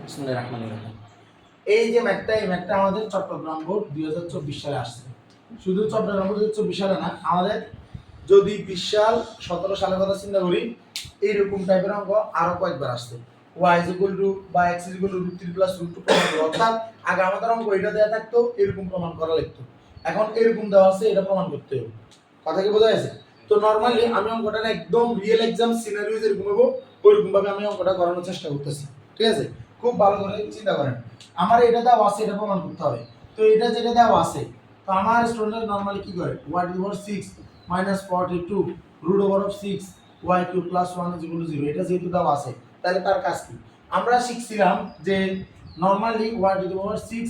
বিসমিল্লাহির রহমানির রহিম। এই যে ম্যাথটা, এই ম্যাথটা আমাদের চট্টগ্রাম বোর্ড 2024 সালে আসছে। শুধু চট্টগ্রাম বোর্ড 2024 সালে না, আমাদের যদি 20 সাল 17 সালের কথা চিন্তা করি, এইরকম টাইপের অঙ্ক আরো কয়েকবার আসছে। y বা x √3 + √2 প্রমাণ করো। অর্থাৎ আগে আমাদের অঙ্ক এটা দেওয়া থাকতো, এরকম প্রমাণ করা লাগতো। এখন এরকম দেওয়া আছে, এটা প্রমাণ করতে হবে। কথা কি বোঝা গেছে? তো নরমালি আমি অঙ্কটা একদম রিয়েল এক্সাম সিনারিও যেরকম হবে ওইরকম ভাবে আমি অঙ্কটা করানোর চেষ্টা করতেছি। ঠিক আছে? খুব ভালো করে চিন্তা করেন। আমার এটা দেওয়া আছে, এটা প্রমাণ করতে হবে। তো এটা যেটা দেওয়া আছে, তো আমার স্টুডেন্ট নরমালি কি করে, y/6 - 42 √6 y³ + 1 = 0। এটা যেহেতু দেওয়া আছে, তাহলে তার কাজ কি? আমরা শিখছিলাম যে নরমালি y⁻6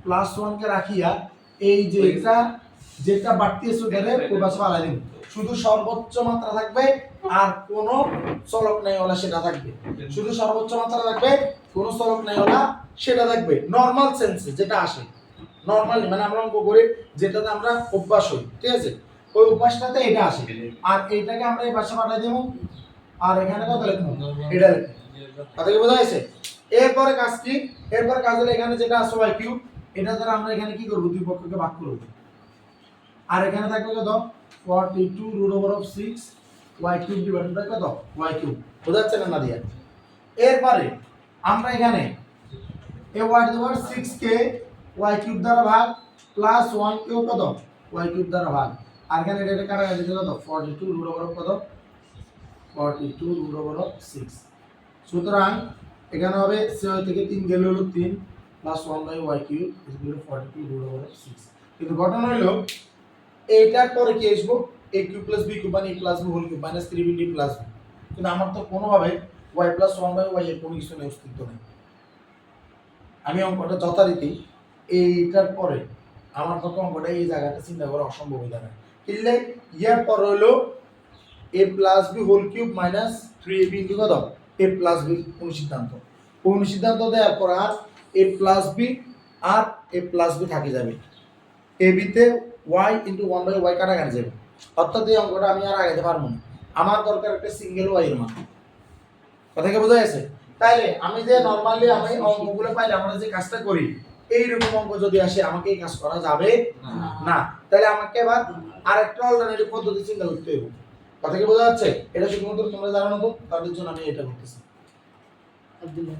+ 1 কে রাখিয়া এই যে এটা যেটা বাড়তি আছে ওটারে ওই পাশে ফালাই দিব। শুধু সর্বোচ্চ মাত্রা থাকবে আর কোনো চলক নাই ওলা সেটা থাকবে। শুধু সর্বোচ্চ মাত্রা থাকবে, কোনো চলক নাই ওলা সেটা থাকবে। নরমাল সেন্সে যেটা আসে, নরমালি মানে আমরা অঙ্ক করি যেটাতে আমরা অভ্যাস হই, ঠিক আছে? ওই অভ্যাসটাতে এটা আসে। আর এইটাকে আমরা এই পাশে পাঠাই দেব, আর এখানে কত লিখব? এটা লিখব। কথা কি বোঝা গেছে? এরপরে কাজ কি? এরপর কাজ হলো এখানে যেটা আছে y3, এটা দ্বারা আমরা এখানে কি করব? দুই পক্ষকে ভাগ করব। আর এখানে থাকবে কত? 42 √6 y³ / কত? y³ বোঝা যাচ্ছে না দিয়া? এরপরে আমরা এখানে এই y⁻6 কে y³ দ্বারা ভাগ প্লাস 1 কেও কত? y³ দ্বারা ভাগ। আর এখানে এটা কাটা গেছে কত? 42 √6 কত? 42 √6। সুতরাং এখানে হবে 6 থেকে 3 গেলে হলো 3 প্লাস 1/y³ = 42 √6। কিন্তু ঘটনা হলো এইটার পরে কি আসবো? a³ + b³ মানে a + b whole cube -3b d + b। কিন্তু আমার তো কোনোভাবে y + 1/y এর কোনো কিছু নেই, অস্তিত্ব নেই। আমি অঙ্কটা যথারীতি এইটার পরে আমার কত অঙ্কটা এই জায়গাটা চিন্তা করা অসম্ভব হয়ে দাঁড়ায়। কিনলে ইয়ার পর হলো a + b whole cube -3ab * কত? a + b অনুসিদ্ধান্ত। অনুসিদ্ধান্ত দেওয়ার পর আর a + b R a + b থাকে যাবে। ab তে y * 1/y কাটাকাটি যাবে। অর্থাৎ এই অঙ্কটা আমি আর আগাইতে পারবো না। আমার দরকার একটা সিঙ্গেল y এর মান। কথা কি বোঝা গেছে? তাইলে আমি যে নরমালি আমি অঙ্কগুলো পাইলে আমরা যে কাজটা করি, এই রকম অঙ্ক যদি আসে আমাকে এই কাজ করা যাবে না। তাহলে আমাকে এবার আরেকটা অল্টারনেটিভ পদ্ধতি চিন্তা করতে হবে। কথা কি বোঝা যাচ্ছে? এটা শুধুমাত্র তোমরা জানো না, তো তাদের জন্য আমি এটা করতেছি।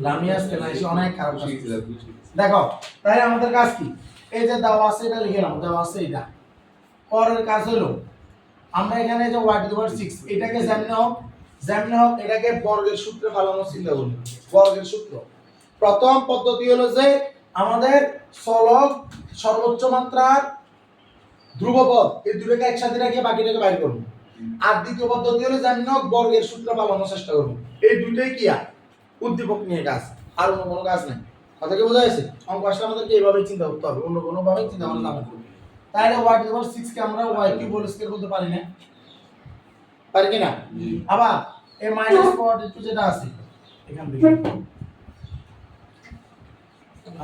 লামিয়াস কেন এসে অনেক খারাপ কাজ করতেছে। দেখো, তাহলে আমাদের কাজ কি? এই যে দেওয়া আছে এটা লিখে নাও, দেওয়া আছে এটা। পরের কাজ হলো আমরা এখানে যে y⁻6 এটাকে যেমন হোক এটাকে বর্গের সূত্রে ফেলানোর চিন্তা করব। বর্গের সূত্র প্রথম পদ্ধতি হলো যে আমাদের চলক সর্বোচ্চ মাত্রার ধ্রুবপদ এই দুটোকে একসাথে রেখে বাকিটাকে বাইর করব। আর দ্বিতীয় পদ্ধতি হলো যেমন হোক বর্গের সূত্র ফেলানোর চেষ্টা করব। এই দুটোই কি উদ্দীপক নিয়ে কাজ, আর অন্য কোনো কাজ নাই। কথা কি বোঝা গেছে? অঙ্ক আসলে আমাদেরকে এইভাবে চিন্তা করতে হবে, অন্য কোনো ভাবে চিন্তা করা যাবে না। তাহলে y⁻6 কে আমরা y³ হোল স্কয়ার বলতে পারি না? পারি কি না? আবার এই -42 যেটা আছে এখান থেকে,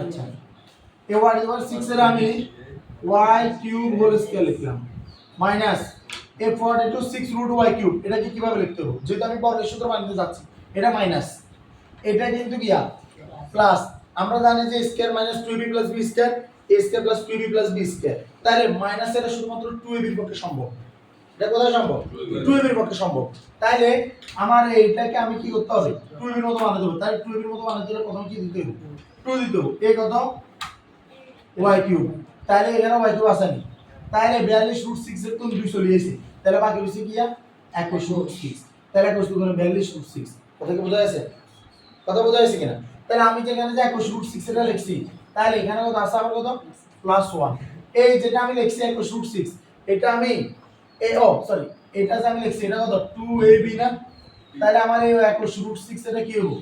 আচ্ছা এই y⁻6 এর আমি y³ হোল স্কয়ার লিখলাম মাইনাস এই 42 6√y³। এটাকে কিভাবে লিখতে হবে? যেহেতু আমি বর্গের সূত্র বানাতে যাচ্ছি, এটা মাইনাস, এটা কিন্তু কি প্লাস। আমরা জানি যে square -2ab + b square a square + 2ab + b square. তাহলে মাইনাস এটা শুধুমাত্র 2ab এর পক্ষে সম্ভব। এটা কোথায় সম্ভব? 2ab এর পক্ষে সম্ভব। তাহলে আমার এইটাকে আমি কি করতে হবে? 2ab এর মতো বানাতে হবে। তাহলে 2ab এর মতো বানাতে হলে প্রথমে কি দিতে হবে? 2 দিতে হবে। এই কত? y³ তাহলে এখানে y³ আছে না। তাহলে 42√6 এর তো 2 চলে এসেছে। তাহলে বাকি রইছে কি 21√6। তাহলে 21 * 42√6। কথা কি বোঝা যাচ্ছে? কথা বোঝা যাচ্ছে কিনা? তাহলে আমি যেখানে যে 21√6 এটা লিখছি, তাহলে এখানে কত আছে আবার কত? +1। এই যেটা আমি লিখছি 21√6 এটা আমি এটা যে আমি লিখছি এটা কত? 2ab না? তাহলে আমার এই 21√6 এটা কি হবে?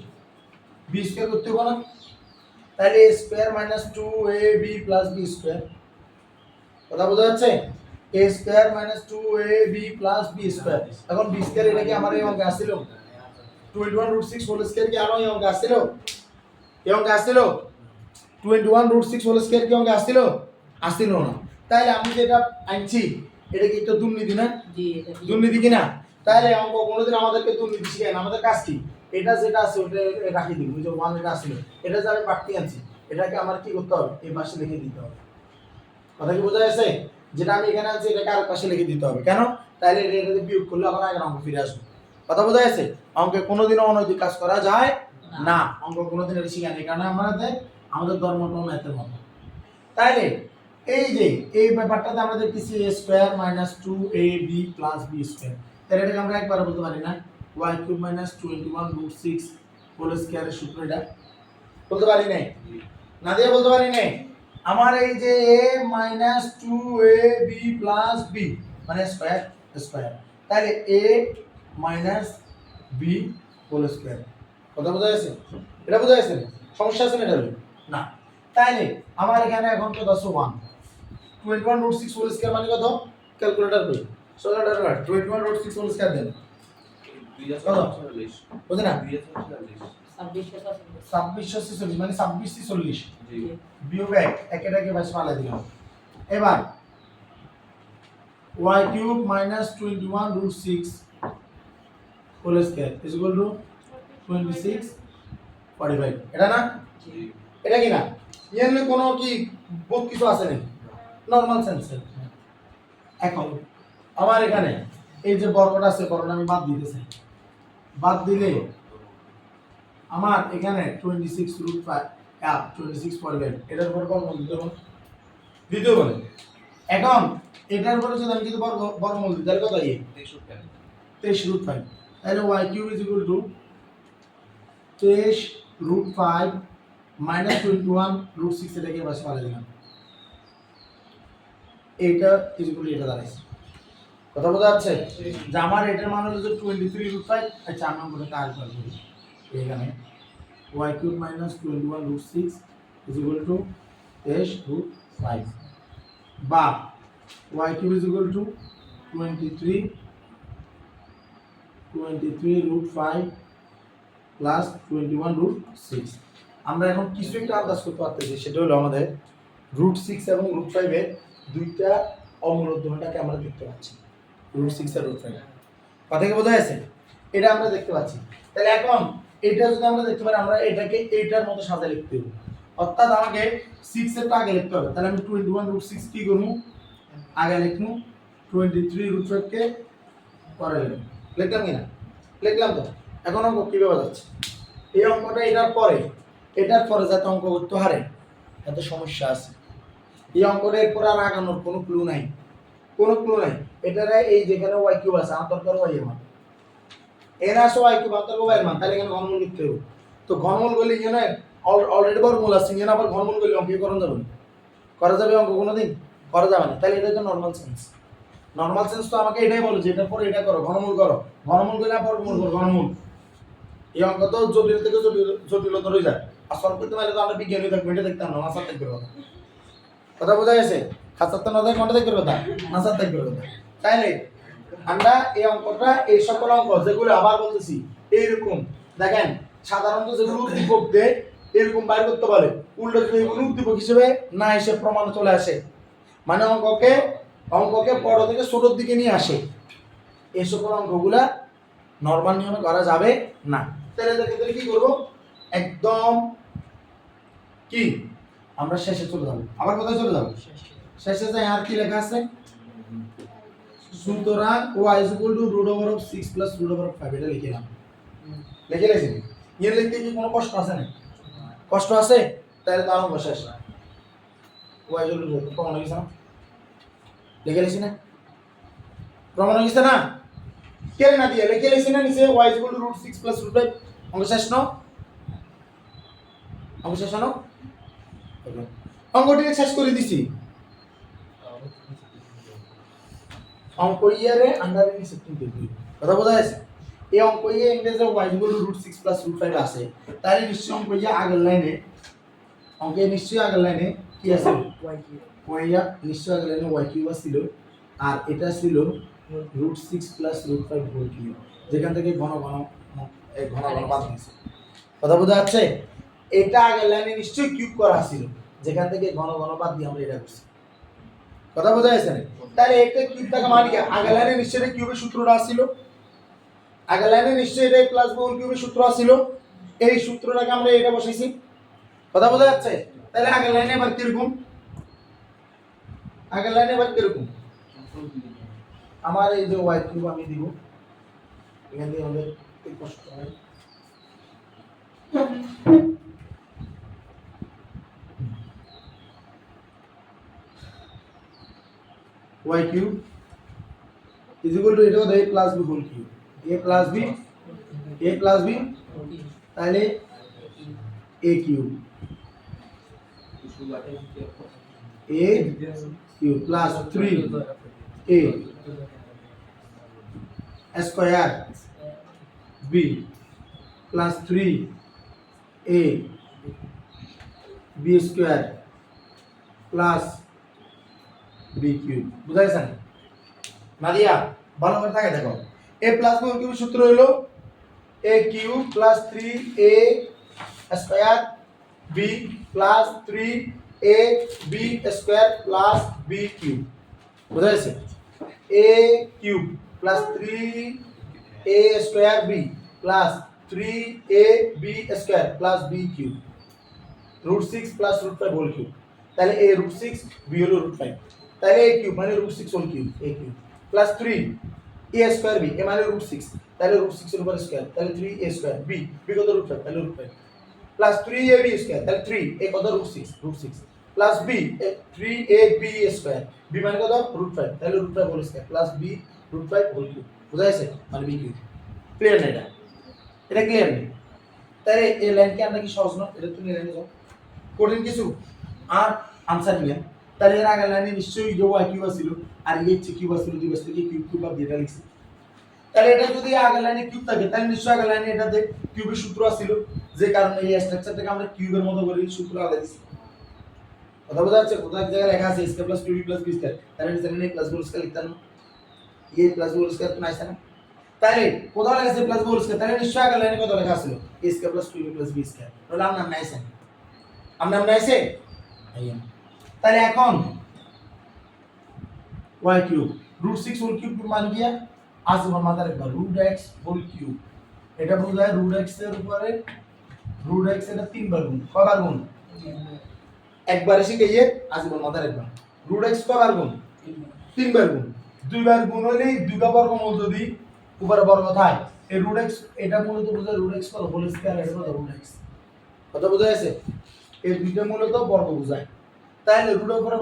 b স্কয়ার করতে হবে না? তাহলে a square - 2ab + b square. কথা বোঝা যাচ্ছে? a square - 2ab + b square. এখন b স্কয়ার এটা কি আমার এই অঙ্কে আসছিল? 21√6 হোল স্কয়ার কি আরো এই অঙ্কে আসছিল? এই অঙ্কে আসছিল? 21√6 হোল স্কয়ার কি অঙ্কে আসছিল? আসছিল না। তাহলে আমি যেটা আনছি এটা কি একটা দুর্নীতি না? জি, এটা দুর্নীতি কিনা? তাহলে অঙ্ক কোনোদিন আমাদেরকে দুর্নীতি শিখায় না। আমাদের কাজ কি? এটা যেটা আছে ওটা রাখি দিব, ওই যে 1 এটা ছিল, এটা যে আমি বাড়তি আনছি এটাকে আমার কি করতে হবে, এই পাশে লিখে দিতে হবে। কথা কি বোঝা যাচ্ছে? যেটা আমি এখানে আনছি এটাকে আরেক পাশে লিখে দিতে হবে। কেন? তাহলে এটা বিয়োগ করলে আবার আগের অঙ্ক ফিরে আসবে। কথা বোঝা যাচ্ছে? অঙ্কে কোনোদিনও অনৈতিক কাজ করা যায় না, অঙ্ক কোনোদিন এটা শিখা নেই, কারণ আমাদের ধর্মটা ম্যাথের মতো। তাইলে এই যে এই ব্যাপারটাতে আমরা দেখতেছি a square minus 2ab plus b square, তাহলে এটাকে আমরা একবার বলতে পারি না y cube minus 21 root 6 whole স্কয়ারের সূত্র, এটা বলতে পারি না, না দিয়ে বলতে পারি না। আমার এই যে a minus 2ab plus b মানে স্কয়ার স্কয়ার, তাহলে a minus b whole square. কথা বোঝা যাচ্ছে? এটা বোঝা যাচ্ছে? সমস্যা আছে না এটা? না। তাইলে আমার এখানে এখন কত আছে 1, 21 রুট 6 হোল স্কয়ার মানে কত? ক্যালকুলেটর কই? সোলার 21 রুট 6 হোল স্কয়ার দেন 2046 বুঝছেন না? 2646 মানে 2646 জি বিয়োগ 1 এটাকে বাস পালা দিলাম। এবার y cube minus 21 root 6 whole square is equal to 26 45, এটা না? জি। এটা কি না? এর কোনো কি বহুত কিছু আছে নাকি? Normal sense. এখন আমার এখানে এই যে বর্গটা আছে, বর্গটা আমি বাদ দিতে চাই, বাদ দিলে আমার এখানে 26 রুট 5 26.5 এটার উপর বর্গমূল দিতে বলে। এখন এটার উপরে যদি আমি যদি বর্গমূল দিই তাহলে কত হয়? 23 রুট 5, তাহলে y cube is equal to 23 root 5 minus 21 root 6 এটাকে বাস পালা দিলাম, এইটা ইজ ইকুয়াল টু এটা দাঁড়াইছে। কথা বোঝা যাচ্ছে? যে আমার এটার মান হলো যে 23 রুট 5। আচ্ছা আমি বলে কাজ করি এখানে y cube minus 21 root 6 is equal to 23 root 5 বা y cube is equal to 23 root 5 plus 21 root 6। আমরা এখন কিছু একটা আন্দাজ করতে পারতেছি, সেটা হলো আমাদের রুট 6 এবং রুট 5 এর দুইটা অমূলধনটাকে আমরা দেখতে পাচ্ছি, রুট 6 আর রুট 5। কথা কি বোঝা যাচ্ছে? এটা আমরা দেখতে পাচ্ছি। তাহলে এখন এটা যদি আমরা দেখতে পারি, আমরা এটাকে এইটার মতো সাজায় লিখতে হবে, অর্থাৎ আমাকে 6 এরটা আগে লিখতে হবে। তাহলে আমি 21 রুট 6 কি করব, আগে লিখবো, 23 রুট 5 কে পরে লিখব। লিখলাম কি না? লিখলাম তো। এখন অঙ্ক কিভাবে যাচ্ছে? এই অঙ্কটা এটার পরে যাতে অঙ্ক করতে হারে এত সমস্যা আছে। এই অঙ্কটা এরপর আর আগানোর কোনো ক্লু নাই, কোনো ক্লু নাই। এটারে এই যেখানে y কিউব আছে আন্তর্গত y এর মান, এর আসো y কিউব আন্তর্গত y এর মান, তাহলে এখানে ঘনমূল লিখতে হবে। তো ঘনমূল বলি এখানে অলরেডি বর্গমূল আছে, এখানে আবার ঘনমূল বলি অঙ্ক করা যাবে না, করা যাবে অঙ্ক কোনোদিন করা যাবে না। তাহলে এটা তো নরমাল সেন্স। নরমাল সেন্স তো আমাকে এটাই বলে যে এটার পরে এটা করো, ঘনমূল করো, ঘনমূল করলে বর্গমূল করো, ঘনমূল। এই অঙ্ক তো জটিল থেকে জটিলতর হয়ে যায়। আর সলভ করতে পারলে তো আমরা বিজ্ঞানী থাকবো, এটা দেখতাম না, নাসার দেখবে কথা। কথা বোঝা গেছে? খাসার তো নয় কোনটা দেখবে কথা, নাসার দেখবে কথা। তাইলে আমরা এই অঙ্কটা, এই সকল অঙ্ক যেগুলো আবার বলতেছি এইরকম দেখেন, সাধারণত যেগুলো উদ্দীপক দেয় এরকম বাইর করতে পারে, উল্টো যদি এগুলো উদ্দীপক হিসেবে না এসে প্রমাণ চলে আসে, মানে অঙ্ককে বড় থেকে ছোটোর দিকে নিয়ে আসে, এই সকল অঙ্কগুলা নরমাল নিয়মে করা যাবে না। তাহলে দেখে কি করবো, একদম কি আমরা শেষে চলে যাবো। আবার কোথায় চলে যাবো? শেষে যাই। আর কি লেখা আছে? সুতরাং y is equal to root over of 6 plus root over of 5 এটা লিখে নাও। লিখে লেছি এর লিখতে কি কোনো কষ্ট আছে না? কষ্ট আছে? তাহলে তো আমার শেষ। y is equal to প্রমাণ হইছে না? লিখে লেছি না? প্রমাণ হইছে না? কেন না দিয়ে লিখে লেছি না নিচে y is equal to root 6 plus root 5 অঙ্ক শেষ না? অঙ্ক শেষ না? অঙ্কটি শেষ করে দিছি। অঙ্ক ইয়ারে আন্ডারলাইন সেটিং দেখবি। কথা বোঝা যাচ্ছে? এই অঙ্ক ইয়ে ইংরেজিতে y ইকুয়াল টু √6 + √5 আছে, তাহলে নিশ্চয়ই অঙ্ক ইয়া আগের লাইনে, অঙ্কে নিশ্চয়ই আগের লাইনে কি আছে? y ইয়া নিশ্চয়ই আগের লাইনে y কিউব ছিল, আর এটা ছিল √6 + √5 হোল কিউব, যেখান থেকে ঘন ঘন বাদ দিয়েছে। কথা বোঝা যাচ্ছে? এটা আগের লাইনে নিশ্চয়ই কিউব করা ছিল, যেখান থেকে ঘন ঘন বাদ দিয়ে আমরা এটা করছি। কথা বোঝা যাচ্ছে না? তাহলে একটা কিউব টাকা মানে কি আগের লাইনে নিশ্চয়ই কিউবের সূত্রটা ছিল, আগের লাইনে নিশ্চয়ই এটাই প্লাস বি হোল কিউবের সূত্র ছিল, এই সূত্রটাকে আমরা এটা বসাইছি, কথা বোঝা যাচ্ছে? তাহলে আগের লাইনে এবার কিরকম, আগের লাইনে এবার কিরকম, আমার এই যে ওয়াই কিউব আমি দিব, এখান থেকে আমাদের একটু কষ্ট হয়, y cube is equal to এটা a plus b whole cube, a plus b তাহলে a cube plus 3a square b plus 3a b square plus b cube, বুঝাইছেন? Nadia ভালো করে থাকে দেখো, a plus b whole cube সূত্র হলো a cube plus 3a square b plus 3a b square plus b cube, বুঝাইছে? a cube plus 3a square b plus 3a b square plus b cube root 6 plus root 5 whole cube, তাহলে a root 6 b হলো root 5, তাহলে a cube মানে root 6 whole cube, a cube plus 3 a square b, a মানে root 6, তাহলে root 6 এর উপর square, তাহলে 3a square b, b কত root 5, তাহলে root 5 plus 3ab square, তাহলে 3 a কত root 6 plus b 3ab square, b মানে কত root 5, তাহলে root 5 whole square plus b root 5 whole cube, বুঝা গেছে? মানে b cube। ক্লিয়ার না এটা? এটা ক্লিয়ার নেই? তাহলে এই লাইনকে আমরা কি সহজ না, এটা তুমি লাইনে যাও, কঠিন কিছু আর আনসার নিয়ে, তাহলে এর আগের লাইনে নিশ্চয়ই যে y কিউব ছিল আর এই হচ্ছে কিউব ছিল, দুই পাশ থেকে কিউব কিউব দিয়ে লিখছি, তাহলে এটা যদি আগের লাইনে কিউব থাকে তাহলে নিশ্চয়ই আগের লাইনে এটাতে কিউবের সূত্র ছিল, যে কারণে এই স্ট্রাকচারটাকে আমরা কিউবের মতো করে সূত্র আলাদা দিছি, কথা বোঝা যাচ্ছে? কোথায় জায়গায় লেখা আছে square plus 2b plus b square, তাহলে নিচে প্লাস b স্কয়ার লিখতাম, এই প্লাস b স্কয়ার তো নাইছে না, তাহলে কোথায় লেখা আছে প্লাস b স্কয়ার, তাহলে নিশ্চয়ই আগের লাইনে কত লেখা ছিল a square plus 2b plus b square, তাহলে আমরা নাইছে, আমরা নাইছে আইয়া, তাহলে এখন y cube root 6 whole cube মান কি আসবে মাথায় রাখবা, root x হোল কিউব, এটা বোঝায় root x এর উপরে root x এটা তিনবার গুণ, কয়বার গুণ, একবার এসে গিয়ে আসবে মাথায় রাখবা, root x কয়বার গুণ, তিনবার গুণ, দুইবার গুণ হলেই দুইটা বর্গমূল যদি উপরে বর্গ থাকে, এই root x এটা মূলত বোঝায় root x কত হোল স্কয়ার, এটা কত root x, কথা বোঝা গেছে? এই দুইটা মূলত বর্গ বোঝায়, তাহলে রুট এর উপরে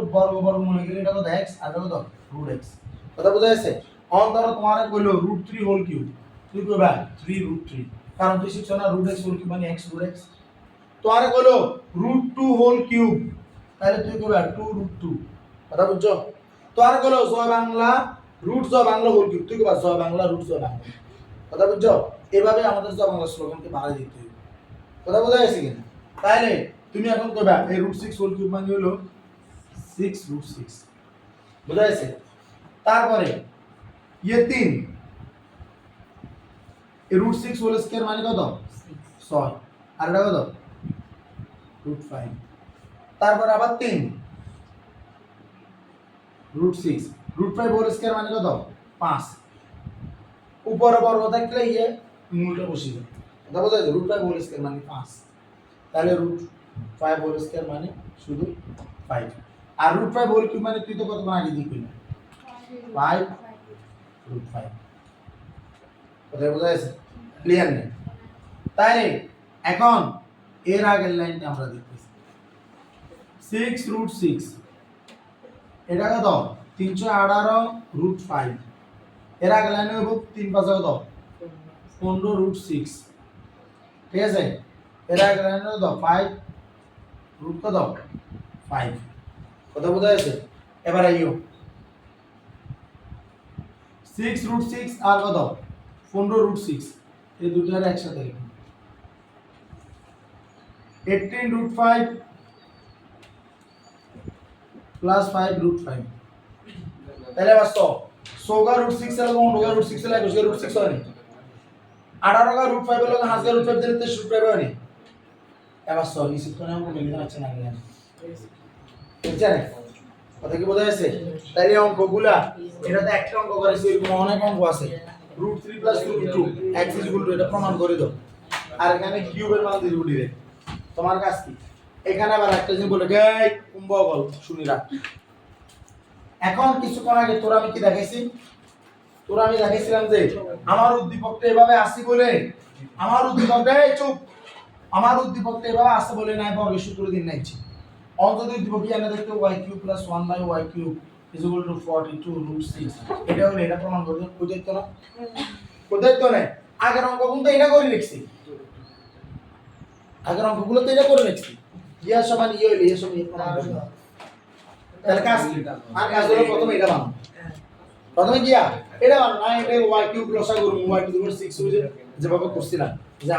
বর্গ মনে গেলে এটা কত x আর এটা কত root x, কথা বোঝা গেছে? অন ধরো তোমারে কইলো root 3 হোল কিউব, তুই কইবা 3 root 3, কারণ তুই শিখছ না root x হোল কিউব মানে x root x, তোমারে কইলো root 2 হোল কিউব, তাহলে তুই কইবা 2 root 2, কথা বুঝছো? তোমারে কইলো জয় বাংলা রুট জয় বাংলা হোল কিউব, তুই কইবা জয় বাংলা রুট জয় বাংলা, কথা বুঝছো? এভাবে আমাদের জয় বাংলা স্লোগানকে বাড়াই দিতে হবে, কথা বোঝা গেছে কিনা? তাহলে তুমি এখন কইবা এই root 6 হোল কিউব মানে হলো 6 root 6, বুঝা গেছে? তারপরে ये 3 এই root 6 হোল স্কয়ার মানে কত 6, আর এটা কত root 5, তারপর আবার 3 root 6 root 5 হোল স্কয়ার মানে কত 5, উপরে বর্গ থাকলে ইয়ে মূলটা বসে যায়, কথা বোঝা যায়? root 5 হোল স্কয়ার মানে 5, তাহলে root 5 হোল স্কয়ার মানে শুধু 5, আর root 5 হোল কিউব মানে তুই তো কত আগে দিবি না 5 root 5, কথা বোঝা গেছে? ক্লিয়ার নেই? তাহলে এখন এর আগের লাইনটা আমরা দেখতেছি 6 root 6, এটা কত 318 root 5, এর আগের লাইনে হবে 3 5 কত 15 root 6, ঠিক আছে? এর আগের লাইনে কত 5 root কত 5, কথা বোঝা গেছে? এবার আইও 6 root 6 আর কত 15 root 6, এই দুটোর একসাথে লিখুন 18 root 5 plus 5 root 5, তাহলে বাস্তব 100 का root 6 है लोगों का root 6 है उसका root 6 है नहीं 18 का root 5 है लोगों हाथ का root 5 देते root 5 है नहीं, ये बास्तव इसी को नाम को मिलना अच्छा ना लगा, বুঝছেন? কথা কি বোঝা যাচ্ছে? তাহলে অঙ্কগুলা এটাতে একটা অঙ্ক করেছি, এরকম অনেক অঙ্ক আছে, √3 + √2 x = এটা প্রমাণ করে দাও। আর এখানে কিউবের মান দিয়ে দিবি রে। তোমার কাজ কি? এখানে আবার একটা জিনিস বলে এই কুম্ভবল শুনি রাখ। এখন কিছুক্ষণ আগে তোরা আমি কি দেখাইছি? তোরা আমি দেখাইছিলাম যে আমার উদ্দীপকটা এভাবে আসি বলে আমার উদ্দীপকটা এই চুপ আমার উদ্দীপকটা এভাবে আসে বলে নাই বর্গের সূত্র দিন নাইছি। অন্তত উদ্দীপক কি আমরা দেখতে y³ + 1/y³ = 42√6 এটা হলো এটা প্রমাণ করতে কোথায় তো না কোথায় তো না আগের অঙ্কগুলো তো এটা করে লিখছি আগের অঙ্কগুলো তো এটা করে লিখছি ইয়া সমান ইয়া হইলে ইয়া সমান ইয়া প্রমাণ করতে তাহলে কাজ কি আর কাজ হলো প্রথমে এটা বানাও প্রথমে কি এটা বানাও না এটা y³ লসা করব y² 6 হয়ে যেভাবে করছিলাম যে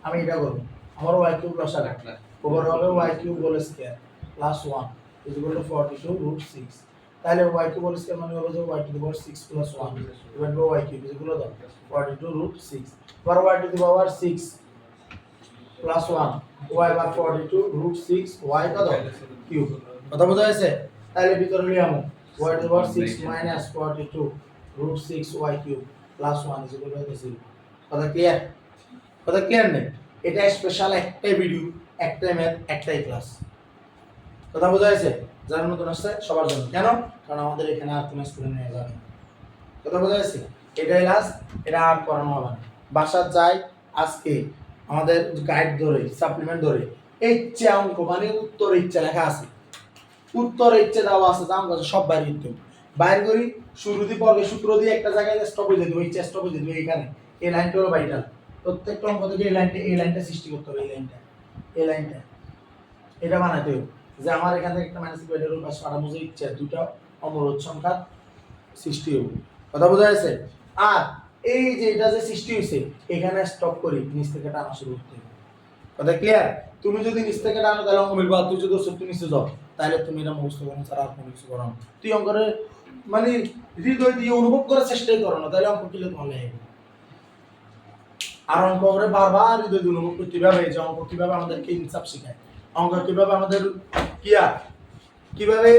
আমি এটা করব আমার y³ লসা রাখলাম ওভার হবে y³ হোল স্কয়ার প্লাস 1 = 42√6 তাহলে y³ হোল স্কয়ার মানে হবে যে y² 6 + 1 ডিভাইড বাই y³ এগুলো দাও 42√6 পর y² 6 প্লাস 1 y বার 42√6 y কত কিউব কথা বোঝা গেছে তাহলে ভিতরে নিয়ে আমো y² 6 - 42√6 y কিউব প্লাস 1 0 কথা ক্লিয়ার নেই এটা স্পেশাল একটা ভিডিও একটাই ম্যাথ একটাই ক্লাস কথা বোঝা গেছে যার নতুন আসছে সবার জন্য কেন কারণ আমাদের এখানে আর কোনো স্টুডেন্ট নেই যাবে কথা বোঝা গেছে এটাই লাস্ট এটা আর করানো হবে না বাসা যাই আজকে আমাদের গাইড ধরে সাপ্লিমেন্ট ধরে ইচ্ছে অঙ্ক মানে উত্তর ইচ্ছে লেখা আছে উত্তর ইচ্ছে দেওয়া আছে দাম কাছে সব বাইরে দিতে বাইরে করি শুরুতে বর্গের সূত্র দিয়ে একটা জায়গায় স্টপ হয়ে যাবে ইচ্ছে স্টপ হয়ে যাবে এখানে এই লাইনটা হলো ভাইটাল প্রত্যেকটা অঙ্ক থেকে এই লাইনটা সৃষ্টি করতে হবে এই লাইনটা এটা বানাতে হবে যে আমার এখান থেকে একটা মাইনাস বাইরের উপর সারা বুঝে ইচ্ছে দুটো অমরোধ সংখ্যা সৃষ্টি হবে কথা বোঝা যাচ্ছে আর এই যে এটা যে সৃষ্টি হয়েছে এখানে স্টপ করি নিচ থেকে টানা শুরু করতে হবে কথা ক্লিয়ার তুমি যদি নিচ থেকে টানো তাহলে অঙ্ক মিলবে আর তুই যদি সত্যি নিচে যাও তাহলে তুমি এটা মুখস্থ করো ছাড়া আর কোনো কিছু করো না তুই অঙ্করে মানে হৃদয় দিয়ে অনুভব করার চেষ্টাই করো না তাহলে অঙ্ক কিলে তোমার লেগে আর অঙ্ক করে বারবার হৃদয় দিয়ে অনুভব করতে হবে যে অঙ্ক কিভাবে আমাদেরকে ইনসাফ শেখায় অঙ্ক কিভাবে আমাদের কিভাবে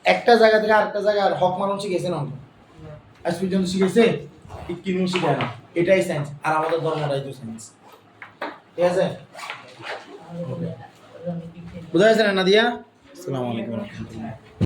একটা জায়গা থেকে আরেকটা জায়গার হক মানন শিখেছেন অঙ্ক আজ পর্যন্ত শিখেছে কিনু শিখায় না এটাই সায়েন্স আর আমাদের ধর্মটাই তো সায়েন্স ঠিক আছে বুঝা গেছে না নাদিয়া আসসালামু আলাইকুম